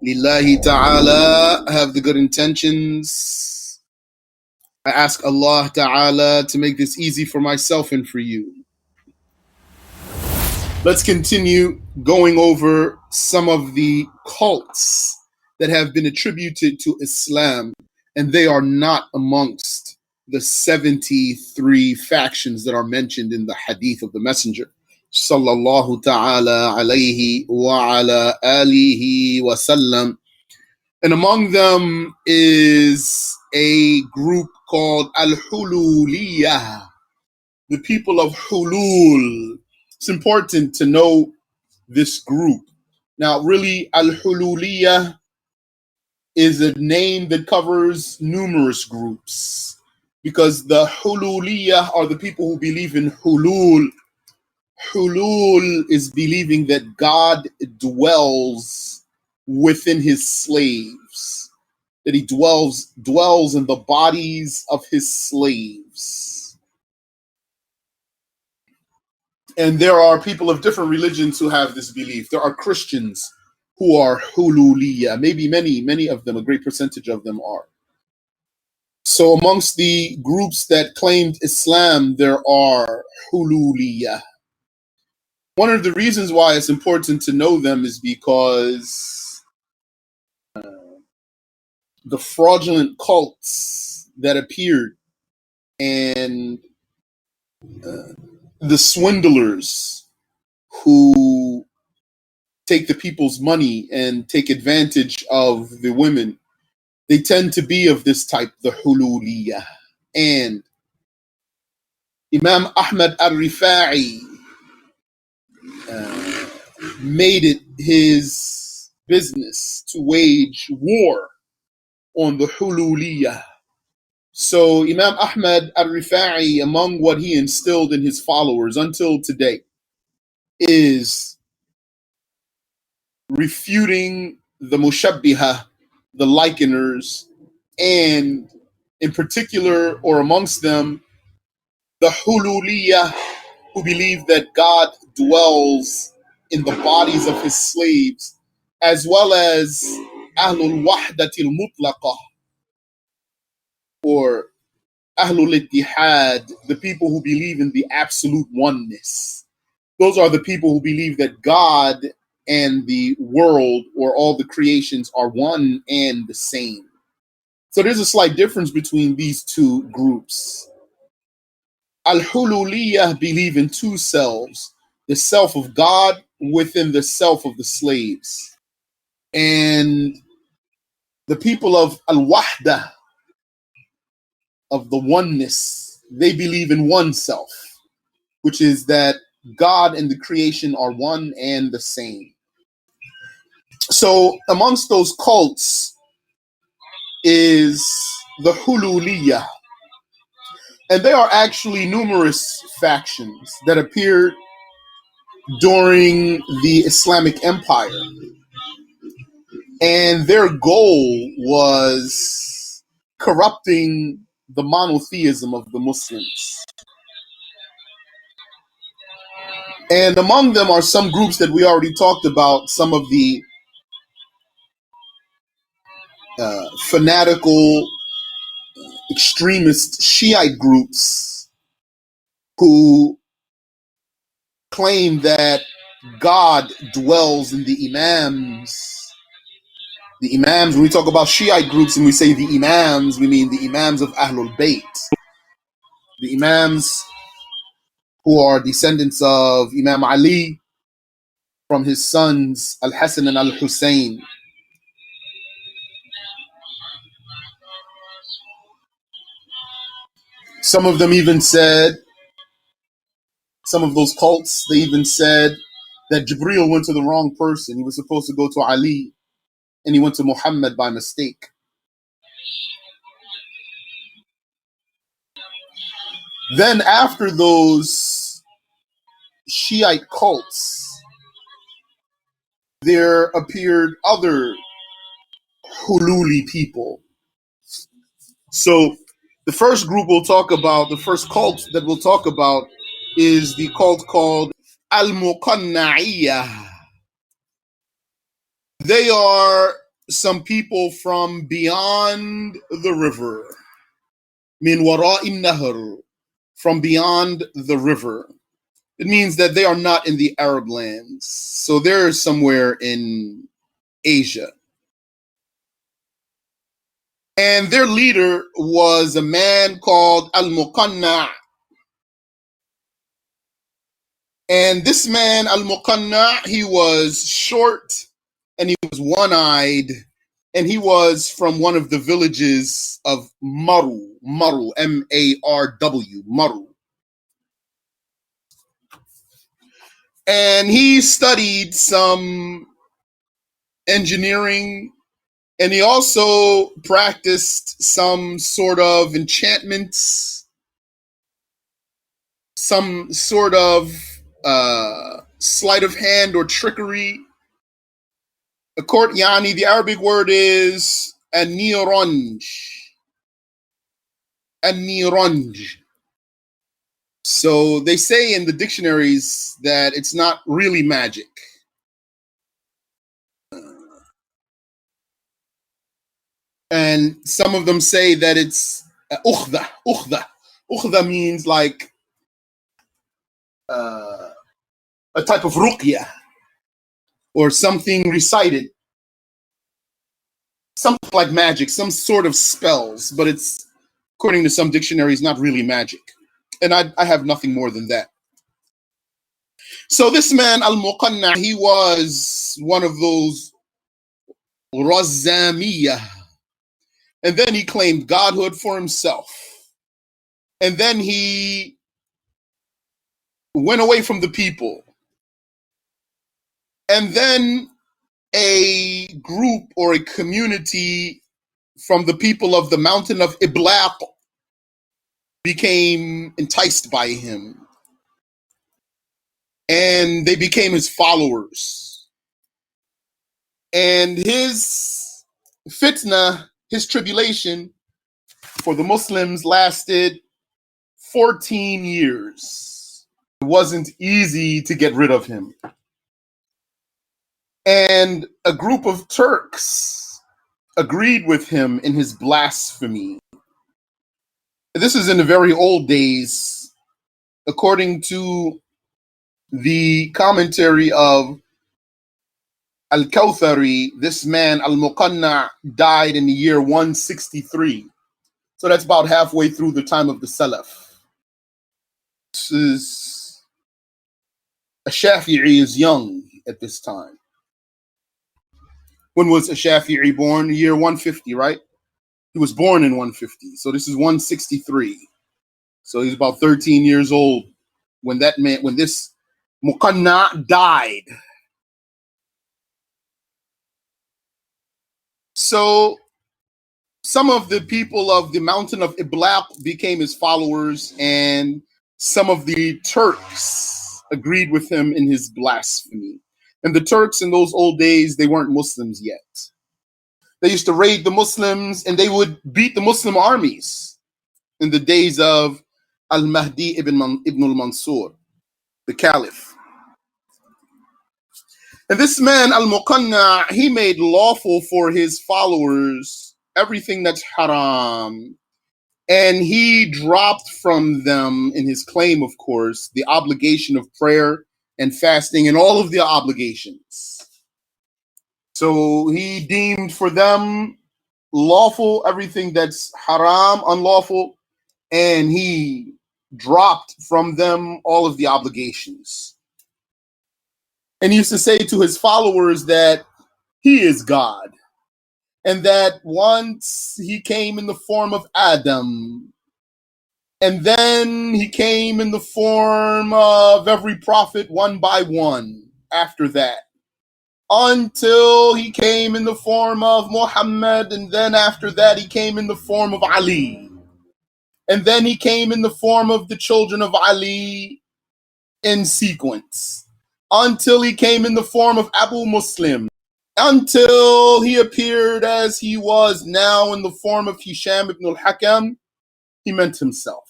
Lillahi ta'ala, have the good intentions. I ask Allah ta'ala to make this easy for myself and for you. Let's continue going over some of the cults that have been attributed to Islam, and they are not amongst the 73 factions that are mentioned in the hadith of the Messenger. Sallallahu ta'ala alayhi wa ala alihi wa sallam. And among them is a group called Al-Hulooliyyah, the people of Hulul. It's important to know this group. Now, really, Al-Hulooliyyah is a name that covers numerous groups because the Hulooliyyah are the people who believe in Hulul. Hulul is believing that God dwells within his slaves, that he dwells in the bodies of his slaves. And there are people of different religions who have this belief. There are Christians who are Hulooliyyah. Maybe many of them, a great percentage of them are. So amongst the groups that claimed Islam, there are Hulooliyyah. One of the reasons why it's important to know them is because the fraudulent cults that appeared and the swindlers who take the people's money and take advantage of the women, they tend to be of this type, the Hulooliyyah. And Imam Ahmad al-Rifa'i made it his business to wage war on the Hulooliyyah. So Imam Ahmad al-Rifa'i, among what he instilled in his followers until today, is refuting the Mushabbihah, the likeners, and in particular, or amongst them, the Hulooliyyah, who believe that God dwells in the bodies of his slaves, as well as Ahlul Wahdatil Mutlaqah, or Ahlul Ittihad, the people who believe in the absolute oneness. Those are the people who believe that God and the world, or all the creations, are one and the same. So there's a slight difference between these two groups. Al-Hulooliyyah believe in two selves, the self of God within the self of the slaves. And the people of Al-Wahda, of the oneness, they believe in one self, which is that God and the creation are one and the same. So amongst those cults is the Hulooliyyah. And there are actually numerous factions that appeared during the Islamic Empire. And their goal was corrupting the monotheism of the Muslims. And among them are some groups that we already talked about, some of the fanatical, extremist Shiite groups who claim that God dwells in the Imams. The Imams, when we talk about Shiite groups and we say the Imams, we mean the Imams of Ahlul Bayt. The Imams who are descendants of Imam Ali from his sons Al-Hassan and Al-Hussein. Some of them even said, some of those cults, they even said that Jibreel went to the wrong person. He was supposed to go to Ali, and he went to Muhammad by mistake. Then after those Shiite cults, there appeared other Hululi people. So the first group we'll talk about, the first cult that we'll talk about, is the cult called Al-Muqanna'iyah. They are some people from beyond the river. Min wara'in nahr, from beyond the river. It means that they are not in the Arab lands. So they're somewhere in Asia. And their leader was a man called Al-Muqanna'. And this man, Al-Muqanna', he was short and he was one-eyed, and he was from one of the villages of Maru, M-A-R-W, Maru. And he studied some engineering, and he also practiced some sort of enchantments, some sort of sleight of hand or trickery. Yani, the Arabic word is an-niranj. An-niranj. So they say in the dictionaries that it's not really magic. And some of them say that it's ukhda. Ukhda. Ukhda means like a type of ruqya or something recited. Something like magic, some sort of spells, but it's, according to some dictionaries, not really magic. And I have nothing more than that. So this man, Al-Muqanna', he was one of those Razamiyah. And then he claimed godhood for himself. And then he went away from the people. And then a group or a community from the people of the mountain of Iblaq became enticed by him. And they became his followers. And his fitna, his tribulation for the Muslims lasted 14 years. It wasn't easy to get rid of him. And a group of Turks agreed with him in his blasphemy. This is in the very old days. According to the commentary of Al-Kawthari, this man, Al-Muqanna', died in the year 163. So that's about halfway through the time of the Salaf. This is, Ash-Shafi'i is young at this time. When was Ash-Shafi'i born? The year 150, right? He was born in 150. So this is 163. So he's about 13 years old when this Muqanna' died. So some of the people of the mountain of Iblaq became his followers, and some of the Turks agreed with him in his blasphemy. And the Turks in those old days, they weren't Muslims yet. They used to raid the Muslims, and they would beat the Muslim armies in the days of Al-Mahdi ibn al-Mansur, the caliph. And this man, Al-Muqanna', he made lawful for his followers everything that's haram. And he dropped from them, in his claim, of course, the obligation of prayer and fasting and all of the obligations. So he deemed for them lawful everything that's haram, unlawful, and he dropped from them all of the obligations. And he used to say to his followers that he is God, and that once he came in the form of Adam, and then he came in the form of every prophet one by one after that, until he came in the form of Muhammad, and then after that he came in the form of Ali, and then he came in the form of the children of Ali in sequence, until he came in the form of Abu Muslim, until he appeared as he was now in the form of Hisham ibn al-Hakam. He meant himself.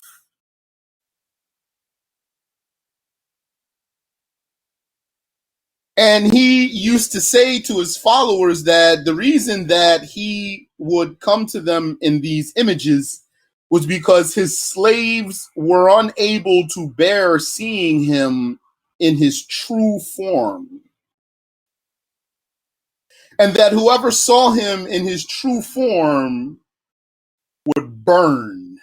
And he used to say to his followers that the reason that he would come to them in these images was because his slaves were unable to bear seeing him in his true form. And that whoever saw him in his true form would burn.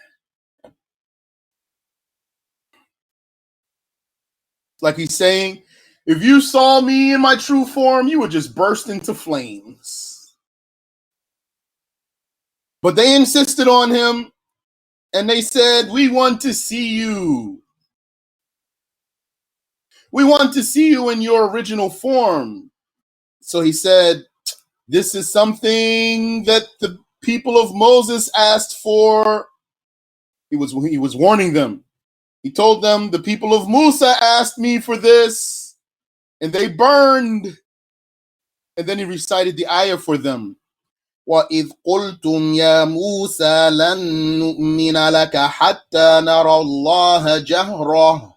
Like he's saying, if you saw me in my true form, you would just burst into flames. But they insisted on him, and they said, we want to see you. We want to see you in your original form. So he said, this is something that the people of Moses asked for. He was warning them. He told them, the people of Musa asked me for this, and they burned. And then he recited the ayah for them. وَإِذْ قُلْتُمْ يَا مُوسَى لَن نُؤْمِنَ لَكَ حَتَّى نَرَى اللَّهَ جَهْرَةً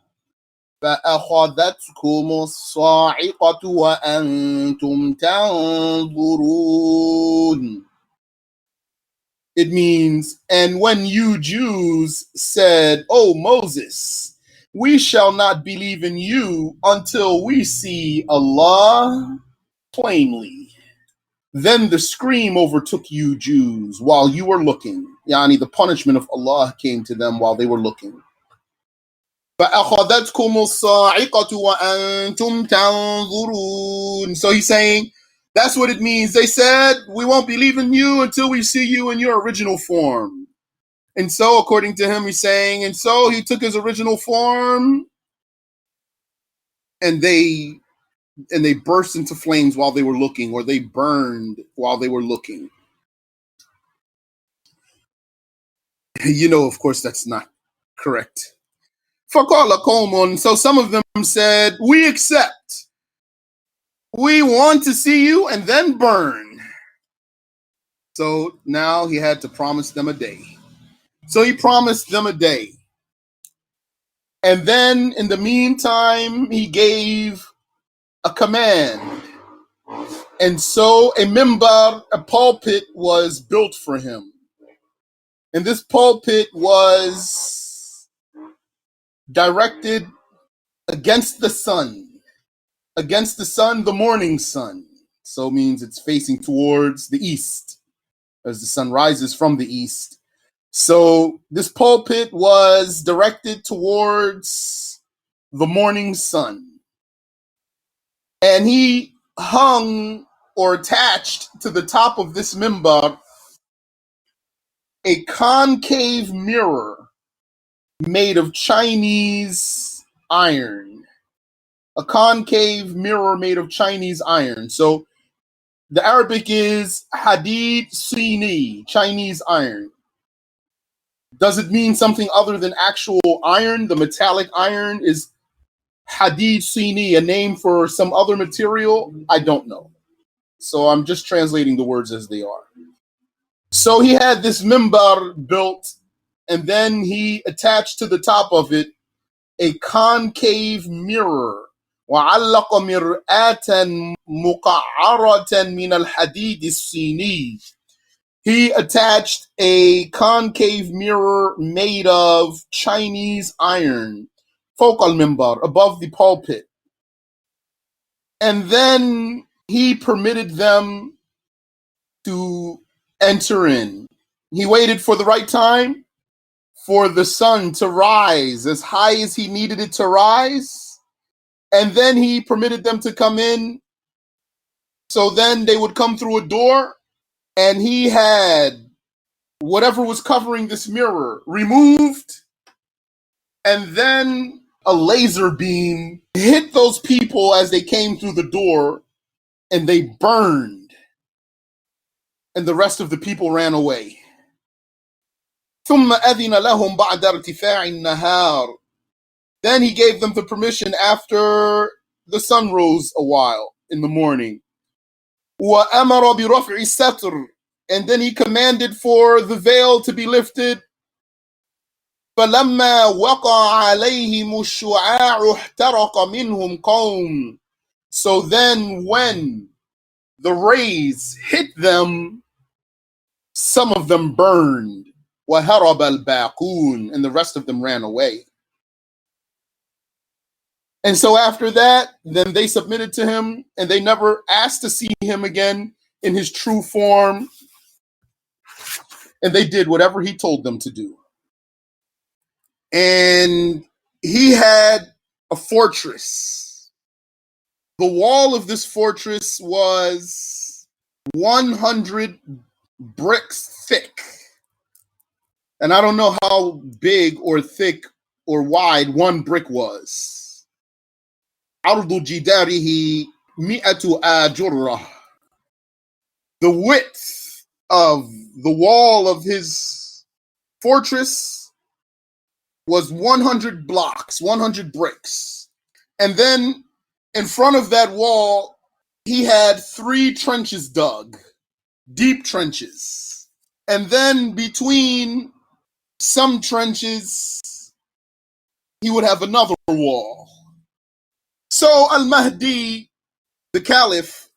فَأَخَذَتْكُمُ الصَّاعِقَةُ وَأَنْتُمْ تَنْظُرُونَ. It means, and when you Jews said, "O Moses, we shall not believe in you until we see Allah plainly," then the scream overtook you Jews while you were looking. Yani, the punishment of Allah came to them while they were looking. فَأَخَذَتْكُمُ الصَّاعِقَةُ وَأَنْتُمْ تَنْظُرُونَ. So he's saying, that's what it means. They said, we won't believe in you until we see you in your original form. And so, according to him, he's saying, and so he took his original form, and they burst into flames while they were looking, or they burned while they were looking. You know, of course, that's not correct. فَقَالَ قَوْمٌ. So some of them said, we accept. We want to see you and then burn. So now he had to promise them a day. So he promised them a day. And then in the meantime, he gave a command. And so a mimbar, a pulpit, was built for him. And this pulpit was directed against the sun. Against the sun, the morning sun. So means it's facing towards the east as the sun rises from the east. So this pulpit was directed towards the morning sun. And he hung or attached to the top of this mimbar a concave mirror made of Chinese iron. A concave mirror made of Chinese iron. So the Arabic is hadid sini, Chinese iron. Does it mean something other than actual iron? The metallic iron is hadid sini, a name for some other material? I don't know. So I'm just translating the words as they are. So he had this mimbar built, and then he attached to the top of it a concave mirror. وَعَلَّقَ مِرْآةً مُقَعَّرَةً مِنَ الْحَدِيدِ الصِّينِيِّ. He attached a concave mirror made of Chinese iron, فوق المنبر, above the pulpit. And then he permitted them to enter in. He waited for the right time for the sun to rise as high as he needed it to rise. And then he permitted them to come in. So then they would come through a door, and he had whatever was covering this mirror removed. And then a laser beam hit those people as they came through the door, and they burned. And the rest of the people ran away. ثم أذن لهم بعد ارتفاع النهار. Then he gave them the permission after the sun rose a while in the morning. وأمر برفع الستر. And then he commanded for the veil to be lifted. فلما وقع عليهم الشعاع احترق منهم قوم. So then when the rays hit them, some of them burned. وَهَرَبَ الْبَاقُونَ, and the rest of them ran away. And so after that, then they submitted to him, and they never asked to see him again in his true form. And they did whatever he told them to do. And he had a fortress. The wall of this fortress was 100 bricks thick. And I don't know how big or thick or wide one brick was. عرض جداره 100 آجرة. The width of the wall of his fortress was 100 blocks, 100 bricks. And then in front of that wall, he had 3 trenches dug, deep trenches. And then between some trenches, he would have another wall. So Al-Mahdi, the Caliph,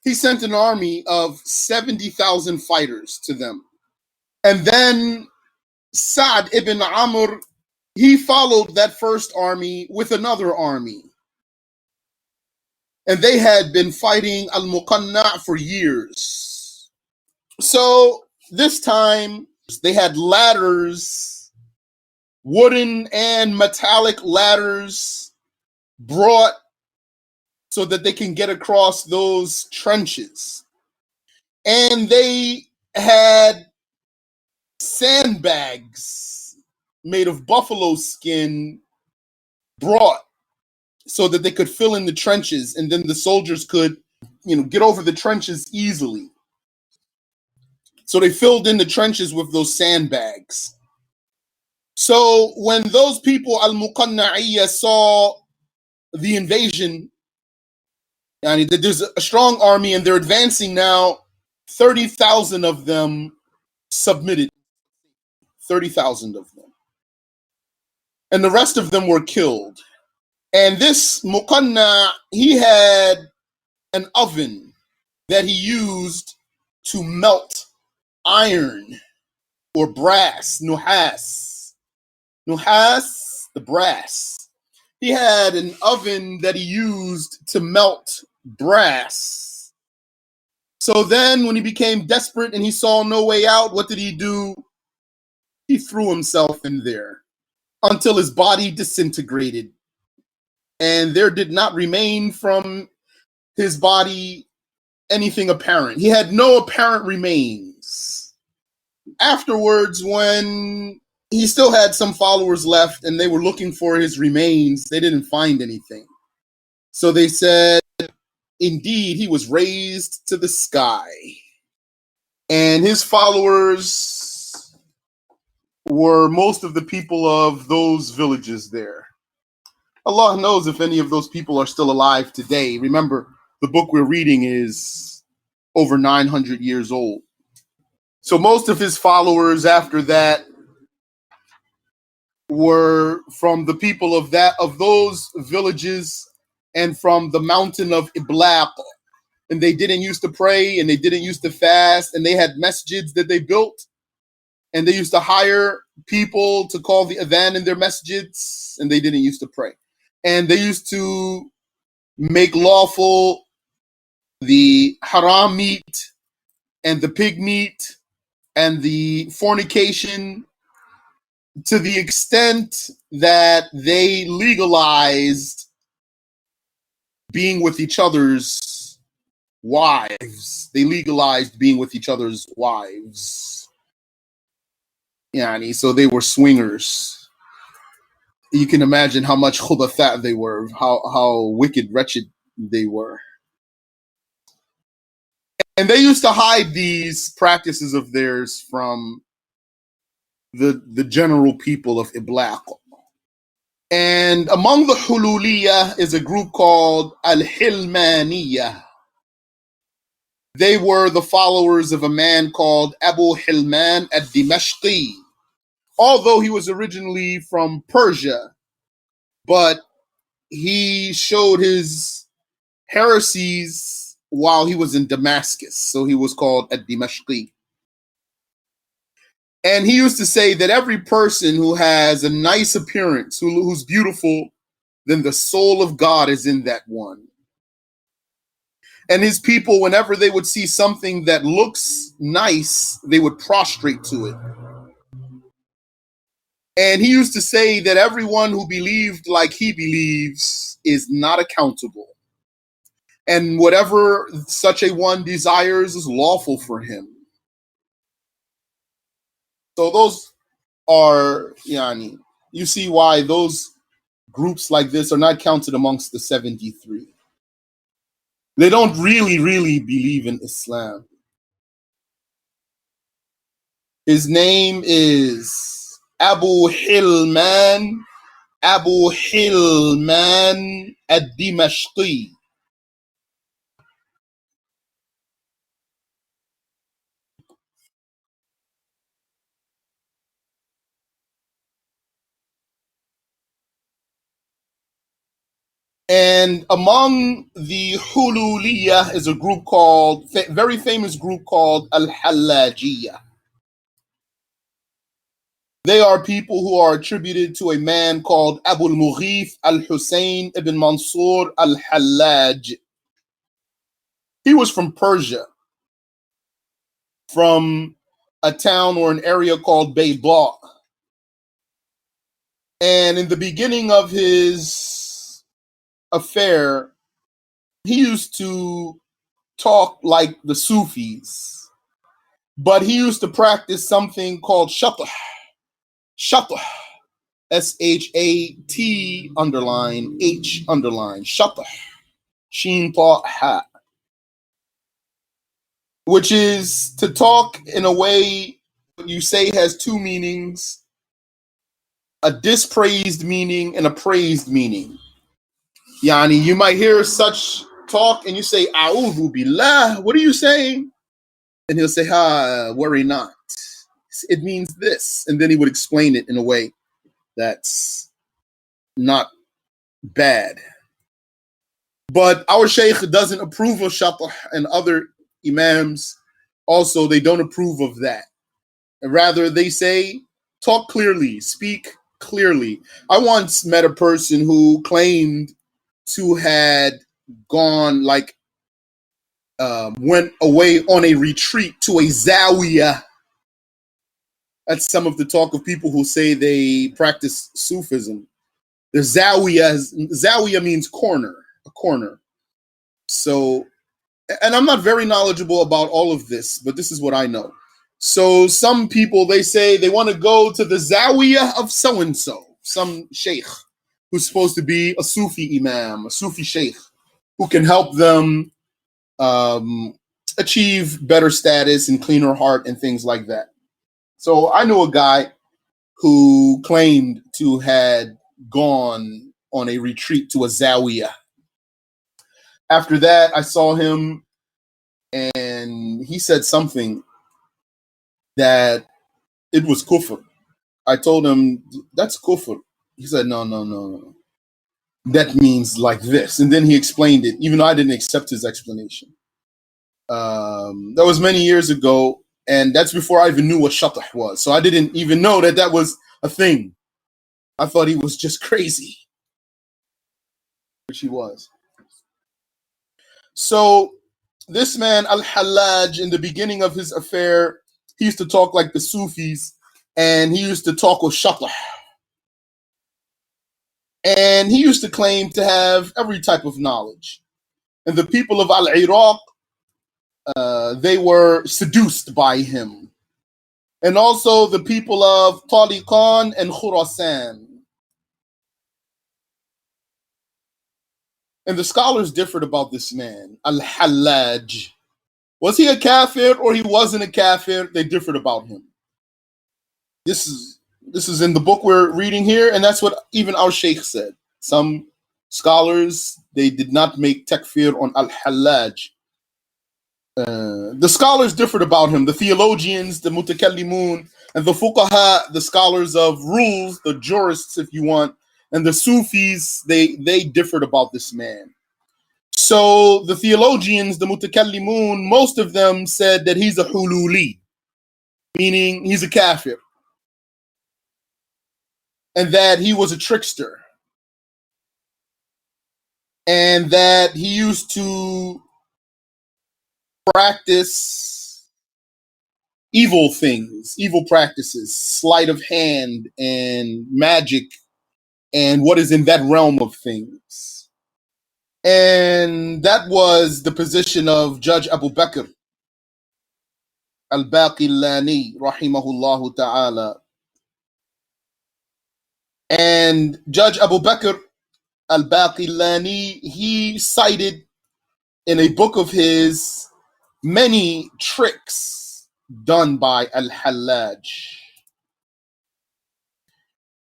he sent an army of 70,000 fighters to them. And then Sa'd ibn Amr, he followed that first army with another army. And they had been fighting Al-Muqanna' for years. So this time, they had ladders, wooden and metallic ladders brought so that they can get across those trenches. And they had sandbags made of buffalo skin brought so that they could fill in the trenches, and then the soldiers could, get over the trenches easily. So they filled in the trenches with those sandbags. So when those people, Al-Muqanna'iyya, saw the invasion, and there's a strong army and they're advancing now, 30,000 of them submitted. 30,000 of them. And the rest of them were killed. And this Muqanna', he had an oven that he used to melt iron or brass, nuhas. Nuhas, the brass. He had an oven that he used to melt brass. So then when he became desperate and he saw no way out, what did he do? He threw himself in there until his body disintegrated. And there did not remain from his body anything apparent. He had no apparent remains. Afterwards, when he still had some followers left and they were looking for his remains, they didn't find anything. So they said, indeed, he was raised to the sky. And his followers were most of the people of those villages there. Allah knows if any of those people are still alive today. Remember, the book we're reading is over 900 years old. So most of his followers after that were from the people of those villages and from the mountain of Iblaq. And they didn't used to pray and they didn't used to fast, and they had masjids that they built, and they used to hire people to call the adhan in their masjids, and they didn't used to pray. And they used to make lawful the haram meat and the pig meat and the fornication to the extent that they legalized being with each other's wives. They legalized being with each other's wives. Yani, so they were swingers. You can imagine how much khubathat they were, how wicked, wretched they were. And they used to hide these practices of theirs from the general people of Iblaq. And among the Hulooliyyah is a group called Al-Hilmaniyah. They were the followers of a man called Abu Hilman ad-Dimashqi. Although he was originally from Persia, but he showed his heresies while he was in Damascus. So he was called Ad-Dimashqi. And he used to say that every person who has a nice appearance, who's beautiful, then the soul of God is in that one. And his people, whenever they would see something that looks nice, they would prostrate to it. And he used to say that everyone who believed like he believes is not accountable. And whatever such a one desires is lawful for him. So those are, yani, you see why those groups like this are not counted amongst the 73. They don't really believe in Islam. His name is Abu Hilman ad-Dimashqi. And among the Hulooliyyah is a group called, very famous group called Al-Hallaj. They are people who are attributed to a man called Abu al-Mughith al-Hussein ibn Mansur al-Hallaj. He was from Persia, from a town or an area called Bayda. And in the beginning of his affair, he used to talk like the Sufis, but he used to practice something called shatah. Shatah. S-H-A-T underline H underline shatah. Sheen ta ha. Which is to talk in a way you say has two meanings: a dispraised meaning and a praised meaning. Yani, you might hear such talk and you say, A'udhu billah, what are you saying? And he'll say, worry not. It means this. And then he would explain it in a way that's not bad. But our Shaykh doesn't approve of shatah, and other Imams also, they don't approve of that. And rather, they say, talk clearly, speak clearly. I once met a person who claimed to had gone, like, went away on a retreat to a zawiyah. That's some of the talk of people who say they practice Sufism. The zawiyah means corner, a corner. So, and I'm not very knowledgeable about all of this, but this is what I know. So some people, they say they want to go to the zawiyah of so-and-so, some sheikh who's supposed to be a Sufi imam, a Sufi sheikh, who can help them achieve better status and cleaner heart and things like that. So I knew a guy who claimed to had gone on a retreat to a zawiyah. After that, I saw him and he said something that it was kufr. I told him, that's kufr. He said, no. That means like this. And then he explained it, even though I didn't accept his explanation. That was many years ago, and that's before I even knew what shatah was. So I didn't even know that that was a thing. I thought he was just crazy, which he was. So this man, Al-Hallaj, in the beginning of his affair, he used to talk like the Sufis, and he used to talk with shatah. And he used to claim to have every type of knowledge. And the people of Al-Iraq, they were seduced by him. And also the people of Taliqan and Khurasan. And the scholars differed about this man, Al-Hallaj. Was he a kafir or he wasn't a kafir? They differed about him. This is in the book we're reading here, and that's what even our Shaykh said. Some scholars, they did not make takfir on Al-Hallaj. The scholars differed about him. The theologians, the mutakallimun, and the fuqaha, the scholars of rules, the jurists, if you want, and the Sufis, they differed about this man. So So the theologians, the mutakallimun, most of them said that he's a hululi, meaning he's a kafir, and that he was a trickster, and that he used to practice evil things, evil practices, sleight of hand and magic, and what is in that realm of things. And that was the position of Judge Abu Bakr al-Baqillani, rahimahullah ta'ala. And Judge Abu Bakr al-Baqillani, he cited in a book of his many tricks done by Al-Hallaj.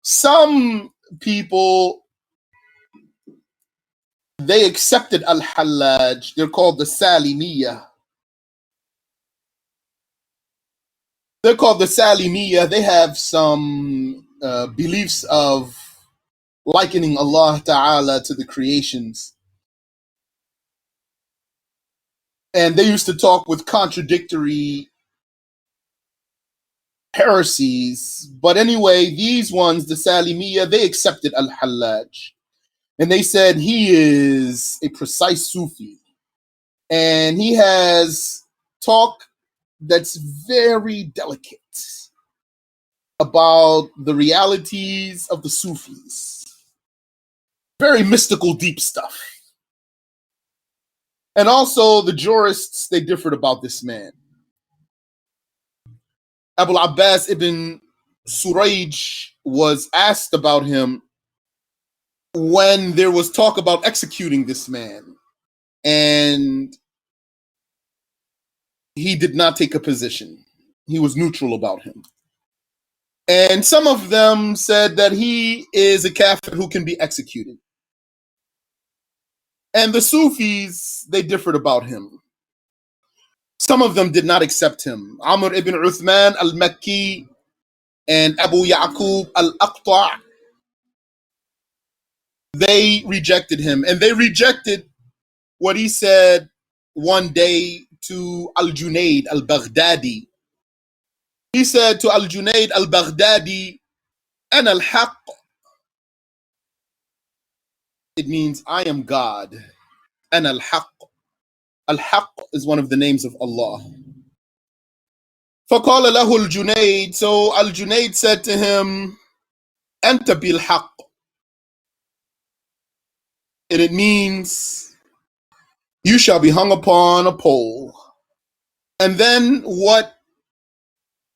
Some people, they accepted Al-Hallaj. They're called the Salimiyah. They're called the Salimiyah. They have some beliefs of likening Allah Ta'ala to the creations. And they used to talk with contradictory heresies. But anyway, these ones, the Salimiyah, they accepted Al-Hallaj. And they said he is a precise Sufi. And he has talk that's very delicate about the realities of the Sufis. Very mystical, deep stuff. And also the jurists, they differed about this man. Abu Abbas ibn Surayj was asked about him when there was talk about executing this man. And he did not take a position. He was neutral about him. And some of them said that he is a kafir who can be executed. And the Sufis, they differed about him. Some of them did not accept him. Amr ibn Uthman al-Makki and Abu Ya'qub al-Aqta', they rejected him. And they rejected what he said one day to Al-Junayd al-Baghdadi. He said to Al-Junayd al-Baghdadi, Ana al-Haqq. It means I am God. Ana al-Haqq. Al-Haqq is one of the names of Allah. فَقَالَ لَهُ الْجُنَيْد. So Al-Junayd said to him, أَنْتَ بِالْحَقِّ. And it means you shall be hung upon a pole. And then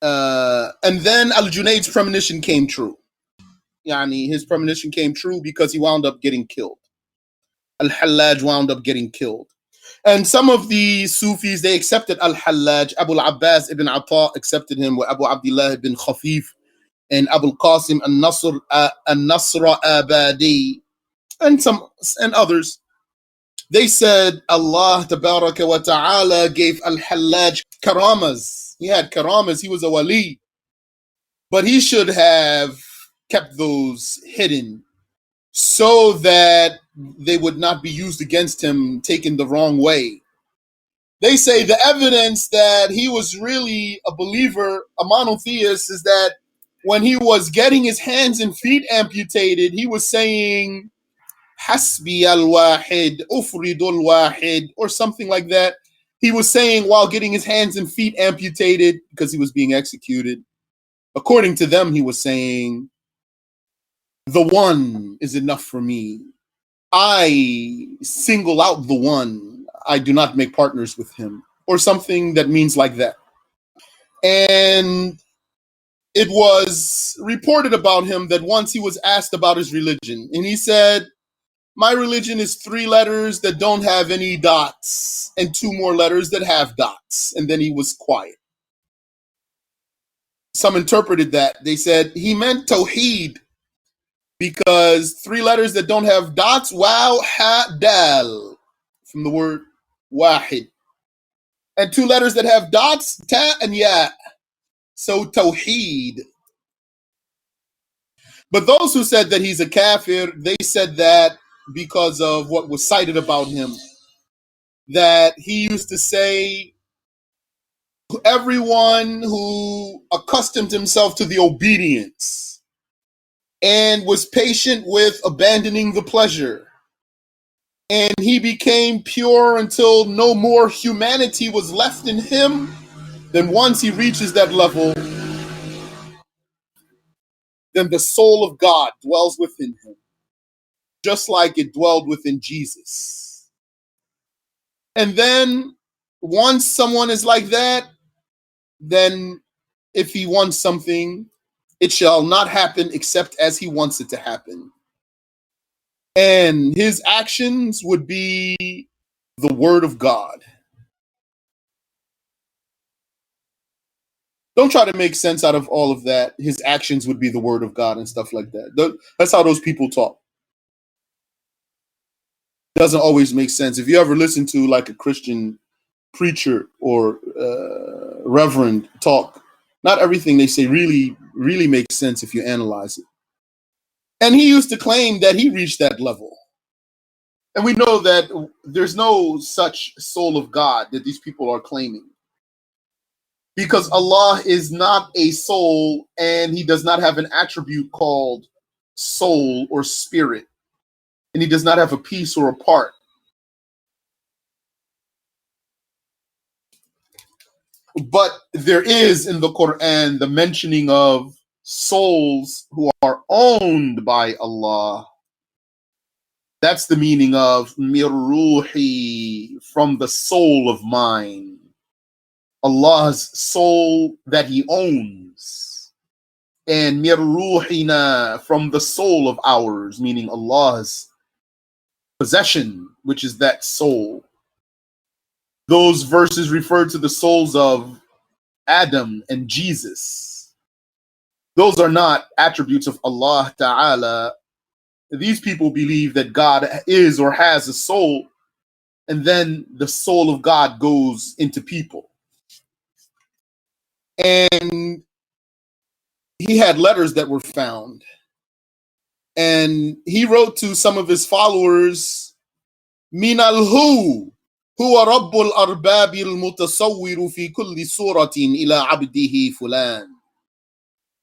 Al-Junayd's premonition came true. Yani his premonition came true because he wound up getting killed. Al-Hallaj wound up getting killed. And some of the Sufis, they accepted Al-Hallaj. Abu al-Abbas ibn Ata accepted him, with Abu Abdullah ibn Khafif, and Abu al-Qasim al-Nasr Abadi, and others. They said Allah Tabaraka wa Ta'ala gave Al-Hallaj karamas. He had karamas. He was a wali. But he should have kept those hidden so that they would not be used against him, taken the wrong way. They say the evidence that he was really a believer, a monotheist, is that when he was getting his hands and feet amputated, he was saying, Hasbi al-Wahid, Ufrid al-Wahid, or something like that. He was saying while getting his hands and feet amputated because he was being executed. According to them, he was saying, the one is enough for me. I single out the one. I do not make partners with him, or something that means like that. And it was reported about him that once he was asked about his religion, and he said, my religion is 3 letters that don't have any dots and 2 more letters that have dots. And then he was quiet. Some interpreted that. They said he meant Tawheed, because 3 letters that don't have dots, Waw, Ha, Dal, from the word Wahid. And 2 letters that have dots, Ta and Ya. So Tawheed. But those who said that he's a kafir, they said that because of what was cited about him. that he used to say, everyone who accustomed himself to the obedience and was patient with abandoning the pleasure, and he became pure until no more humanity was left in him, then once he reaches that level, then the soul of God dwells within him, just like it dwelled within Jesus. And then once someone is like that, then if he wants something, it shall not happen except as he wants it to happen. And his actions would be the word of God. Don't try to make sense out of all of that. His actions would be the word of God and stuff like that. That's how those people talk. Doesn't always make sense. If you ever listen to like a Christian preacher or reverend talk, not everything they say really makes sense if you analyze it. And he used to claim that he reached that level. And we know that there's no such soul of God that these people are claiming. Because Allah is not a soul, and he does not have an attribute called soul or spirit. And he does not have a piece or a part. But there is in the Quran the mentioning of souls who are owned by Allah. That's the meaning of mir ruhi, from the soul of mine. Allah's soul that he owns. And mir ruhina, from the soul of ours, meaning Allah's possession, which is that soul. Those verses refer to the souls of Adam and Jesus. Those are not attributes of Allah Ta'ala. These people believe that God is or has a soul, and then the soul of God goes into people. And he had letters that were found. And he wrote to some of his followers, Min al-hu, huwa rabbul arbabi al-mutasawwiru fi kulli suratin ila abdihi fulan.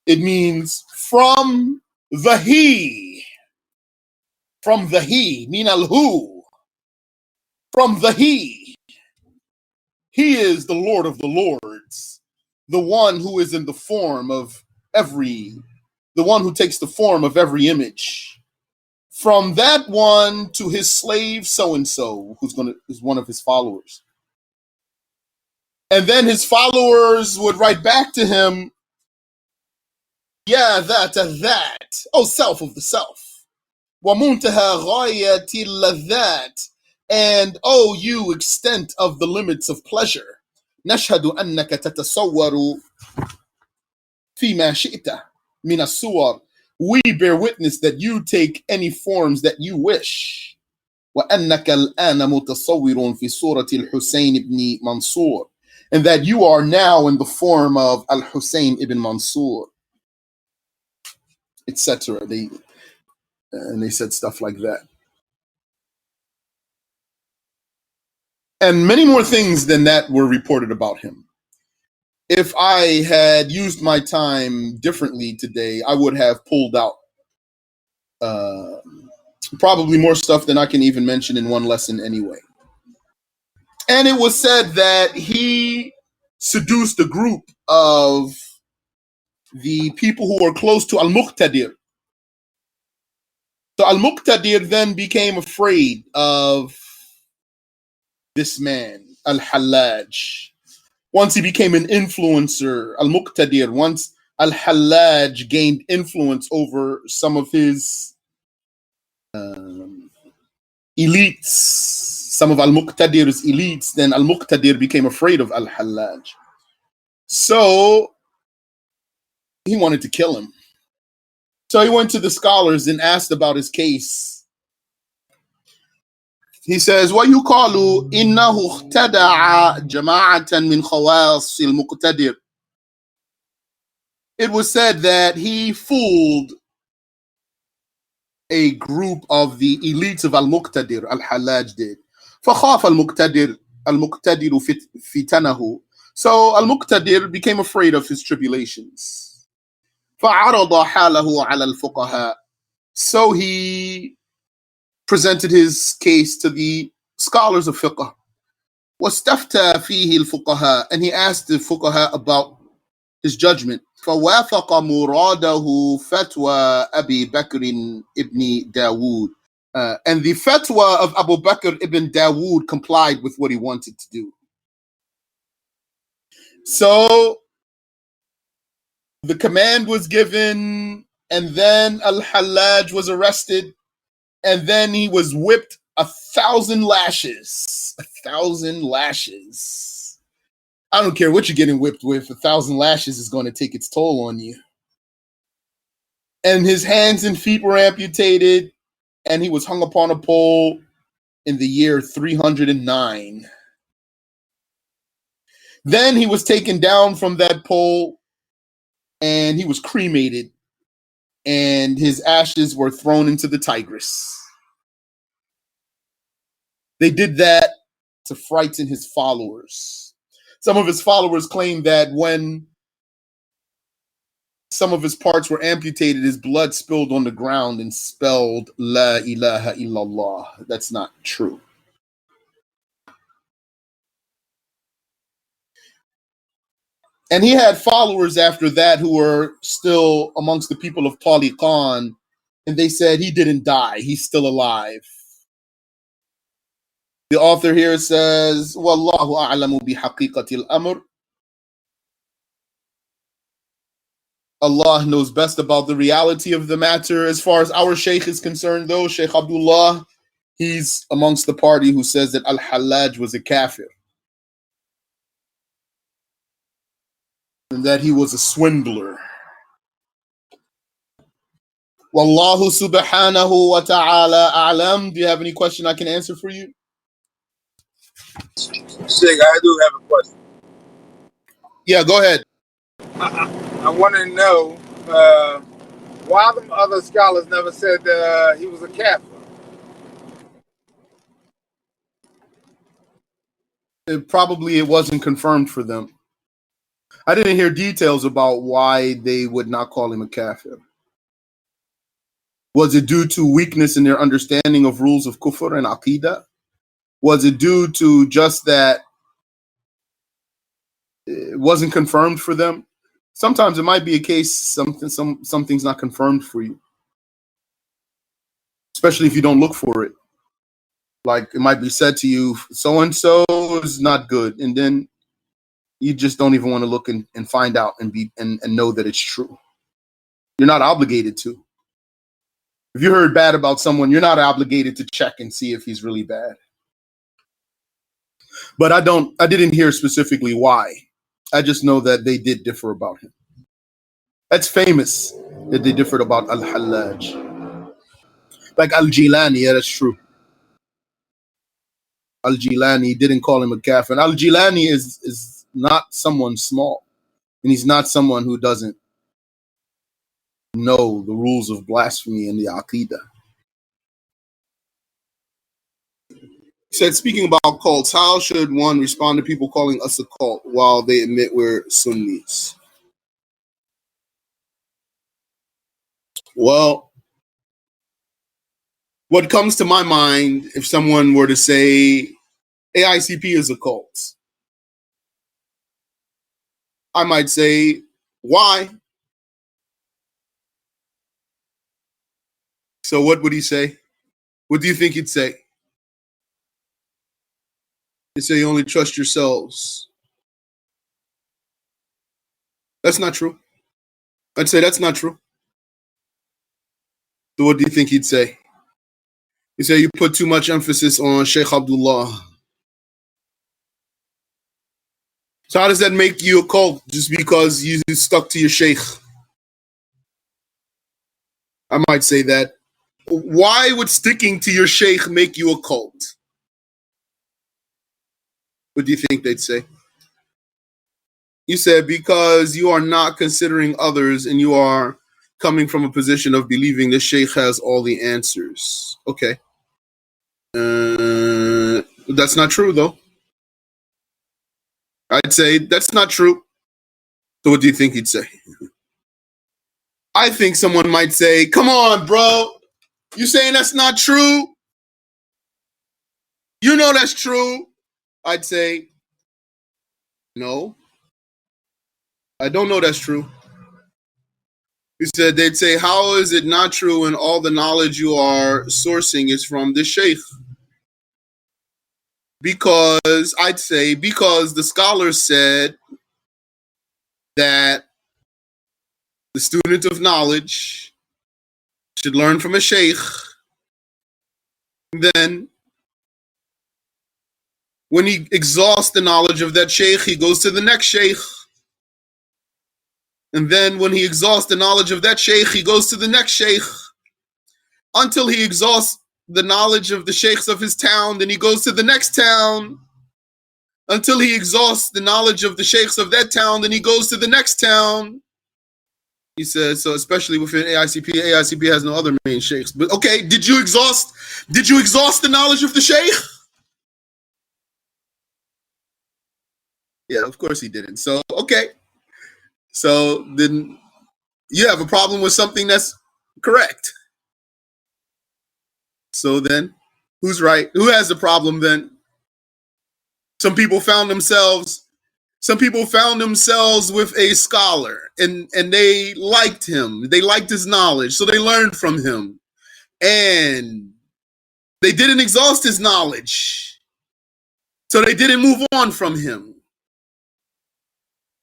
It means from the he, min al-hu, from the he. He is the Lord of the Lords, the one who is in the form of the one who takes the form of every image. From that one to his slave so-and-so, who's one of his followers. And then his followers would write back to him, yeah, that, oh self of the self. وَمُنْتَهَا غَايَةِ اللَّذَّاتِ, and oh you extent of the limits of pleasure. نَشْهَدُ أَنَّكَ تَتَصَوَّرُ فِي مَا شِئْتَ مِنَ الصُّوَرِ. We bear witness that you take any forms that you wish. وَأَنَّكَ الْآنَ مُتَصَوِّرٌ فِي صُورَةِ الْحُسَيْنِ ibn Mansur, and that you are now in the form of Al-Hussein ibn Mansur, etc. They said stuff like that. And many more things than that were reported about him. If I had used my time differently today, I would have pulled out probably more stuff than I can even mention in one lesson anyway. And it was said that he seduced a group of the people who were close to Al-Muqtadir. So Al-Muqtadir then became afraid of this man, Al-Hallaj. Once he became an influencer, Al-Muqtadir, once Al-Hallaj gained influence over some of his elites, some of Al-Muqtadir's elites, then Al-Muqtadir became afraid of Al-Hallaj. So he wanted to kill him. So he went to the scholars and asked about his case. He says, وَيُقَالُ إِنَّهُ اخْتَدَعَ جَمَاعَةً مِنْ خَوَاصِ الْمُقْتَدِرِ. It was said that he fooled a group of the elites of Al-Muqtadir, Al-Hallaj did. فخاف المقتدر فتنه. So Al-Muqtadir became afraid of his tribulations. فعرض حاله على الفقهاء. So he presented his case to the scholars of fiqh. واستفتى فيه الفقهاء, and he asked the fuqaha about his judgment. فوافق مراده فتوى أبي بكر ibn Dawood. And the fatwa of Abu Bakr ibn Dawood complied with what he wanted to do. So the command was given, and then Al-Hallaj was arrested, and then he was whipped 1,000 lashes. 1,000 lashes. I don't care what you're getting whipped with, 1,000 lashes is going to take its toll on you. And his hands and feet were amputated, and he was hung upon a pole in the year 309. Then he was taken down from that pole, and he was cremated, and his ashes were thrown into the Tigris. They did that to frighten his followers. Some of his followers claimed that when some of his parts were amputated, his blood spilled on the ground and spelled La ilaha illallah. That's not true. And he had followers after that who were still amongst the people of Taliqan, and they said he didn't die, he's still alive. The author here says, Wallahu a'lamu bihaqiqatil amr. Allah knows best about the reality of the matter. As far as our Shaykh is concerned, though, Shaykh Abdullah, he's amongst the party who says that Al-Hallaj was a kafir, and that he was a swindler. Wallahu subhanahu wa ta'ala a'lam. Do you have any question I can answer for you? Sheikh, I do have a question. Yeah, go ahead. I want to know why them other scholars never said that he was a kafir. It wasn't confirmed for them. I didn't hear details about why they would not call him a kafir. Was it due to weakness in their understanding of rules of kufr and aqidah? Was it due to just that it wasn't confirmed for them? Sometimes it might be a case something's not confirmed for you, especially if you don't look for it. Like it might be said to you, so and so is not good, and then you just don't even want to look and find out and know that it's true. You're not obligated to. If you heard bad about someone, you're not obligated to check and see if he's really bad. But I didn't hear specifically why. I just know that they did differ about him. That's famous that they differed about Al-Hallaj. Like Al-Jilani, yeah, that's true. Al-Jilani didn't call him a kafir. And Al-Jilani is not someone small. And he's not someone who doesn't know the rules of blasphemy and the Aqidah. He said, speaking about cults, how should one respond to people calling us a cult while they admit we're Sunnis? Well, what comes to my mind if someone were to say AICP is a cult, I might say, why? So what would he say? What do you think he'd say? He'd say, you only trust yourselves. That's not true. I'd say that's not true. So what do you think he'd say? He'd say you put too much emphasis on Sheikh Abdullah. So how does that make you a cult just because you stuck to your sheikh? I might say that. Why would sticking to your sheikh make you a cult? What do you think they'd say? You said because you are not considering others and you are coming from a position of believing the sheikh has all the answers. Okay. That's not true, though. I'd say that's not true. So what do you think he'd say? I think someone might say, come on, bro. You saying that's not true? You know that's true. I'd say, no, I don't know that's true. He said, they'd say, how is it not true when all the knowledge you are sourcing is from the sheikh? Because I'd say, because the scholars said that the student of knowledge should learn from a sheikh. Then when he exhausts the knowledge of that sheikh, he goes to the next sheikh. And then when he exhausts the knowledge of that sheikh, he goes to the next sheikh until he exhausts the knowledge of the sheikhs of his town. Then he goes to the next town until he exhausts the knowledge of the sheikhs of that town. Then he goes to the next town. He says, so especially within AICP has no other main sheikhs. But okay, did you exhaust the knowledge of the sheikh? Yeah, of course he didn't. So, okay. So then you have a problem with something that's correct. So then who's right? Who has the problem then? Some people found themselves with a scholar and they liked him. They liked his knowledge. So they learned from him. And they didn't exhaust his knowledge. So they didn't move on from him.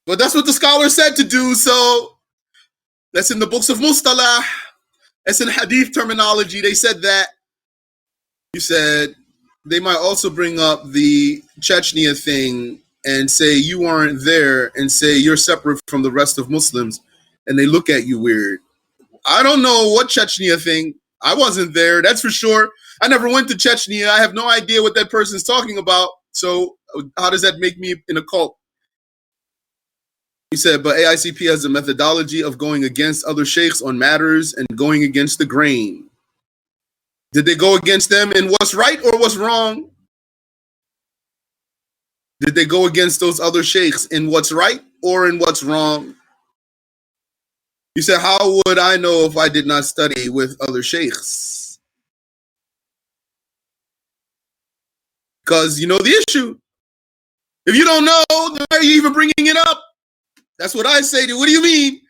But that's what the scholar said to do. So that's in the books of Mustalah. That's in Hadith terminology. They said that. You said they might also bring up the Chechnya thing and say you weren't there and say you're separate from the rest of Muslims. And they look at you weird. I don't know what Chechnya thing. I wasn't there. That's for sure. I never went to Chechnya. I have no idea what that person's talking about. So how does that make me in a cult? He said, but AICP has a methodology of going against other sheikhs on matters and going against the grain. Did they go against them in what's right or what's wrong? Did they go against those other sheikhs in what's right or in what's wrong? He said, how would I know if I did not study with other sheikhs? Because you know the issue. If you don't know, then why are you even bringing it up? That's what I say to. What do you mean?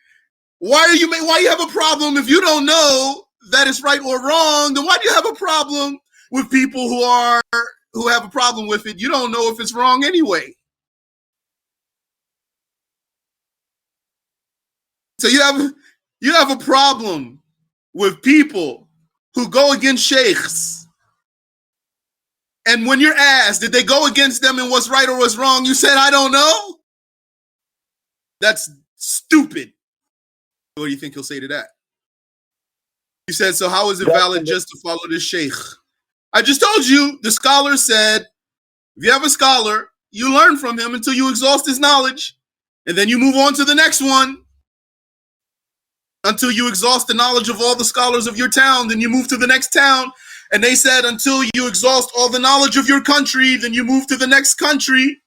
Why you have a problem if you don't know that it's right or wrong? Then why do you have a problem with people who have a problem with it? You don't know if it's wrong anyway. So you have a problem with people who go against sheikhs. And when you're asked, did they go against them in what's right or what's wrong? You said, I don't know. That's stupid. What do you think he'll say to that? He said, so how is it valid just to follow this sheikh? I just told you, the scholar said, if you have a scholar, you learn from him until you exhaust his knowledge. And then you move on to the next one until you exhaust the knowledge of all the scholars of your town. Then you move to the next town. And they said, until you exhaust all the knowledge of your country, then you move to the next country.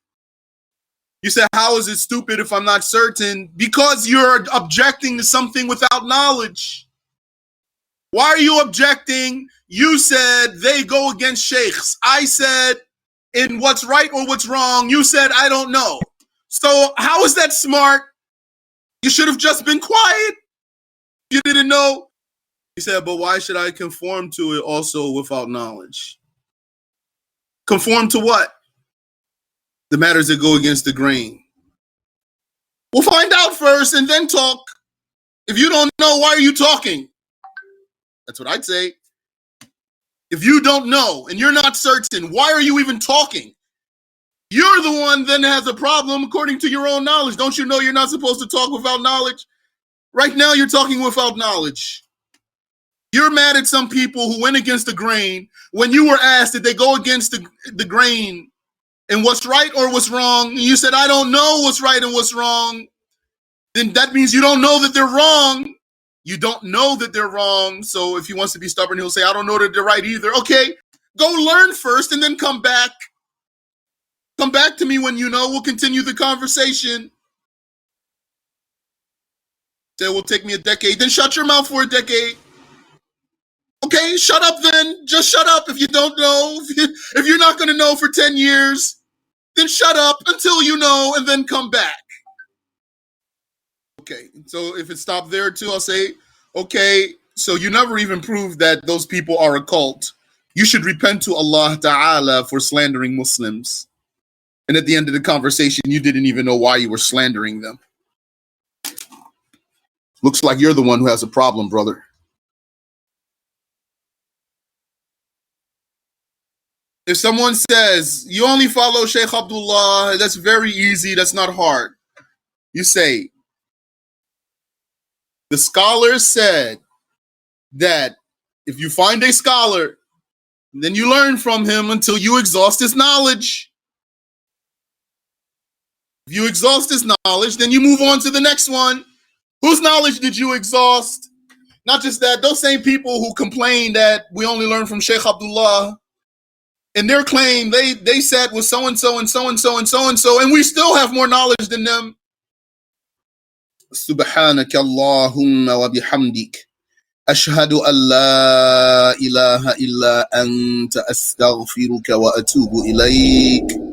You said, how is it stupid if I'm not certain? Because you're objecting to something without knowledge. Why are you objecting? You said they go against sheikhs. I said in what's right or what's wrong. You said, I don't know. So how is that smart? You should have just been quiet. You didn't know. He said, but why should I conform to it also without knowledge? Conform to what? The matters that go against the grain. We'll find out first and then talk. If you don't know, why are you talking? That's what I'd say. If you don't know and you're not certain, why are you even talking? You're the one then that has a problem according to your own knowledge. Don't you know you're not supposed to talk without knowledge? Right now you're talking without knowledge. You're mad at some people who went against the grain. When you were asked, did they go against the grain and what's right or what's wrong? And you said, I don't know what's right and what's wrong. Then that means you don't know that they're wrong. You don't know that they're wrong. So if he wants to be stubborn, he'll say, I don't know that they're right either. Okay, go learn first and then come back. Come back to me when you know. We'll continue the conversation. Say it will take me a decade. Then shut your mouth for a decade. Okay, shut up then. Just shut up if you don't know. If you're not going to know for 10 years, then shut up until you know and then come back. Okay, so if it stopped there too, I'll say, okay, so you never even proved that those people are a cult. You should repent to Allah Ta'ala for slandering Muslims. And at the end of the conversation, you didn't even know why you were slandering them. Looks like you're the one who has a problem, brother. If someone says, you only follow Sheikh Abdullah, that's very easy, that's not hard. You say, the scholar said that if you find a scholar, then you learn from him until you exhaust his knowledge. If you exhaust his knowledge, then you move on to the next one. Whose knowledge did you exhaust? Not just that, those same people who complain that we only learn from Sheikh Abdullah, and their claim, they sat with so-and-so and so-and-so and so-and-so, and we still have more knowledge than them. Subhanaka Allahumma wa bihamdik. Ashhadu an la ilaha illa anta astaghfiruka wa atubu ilayk.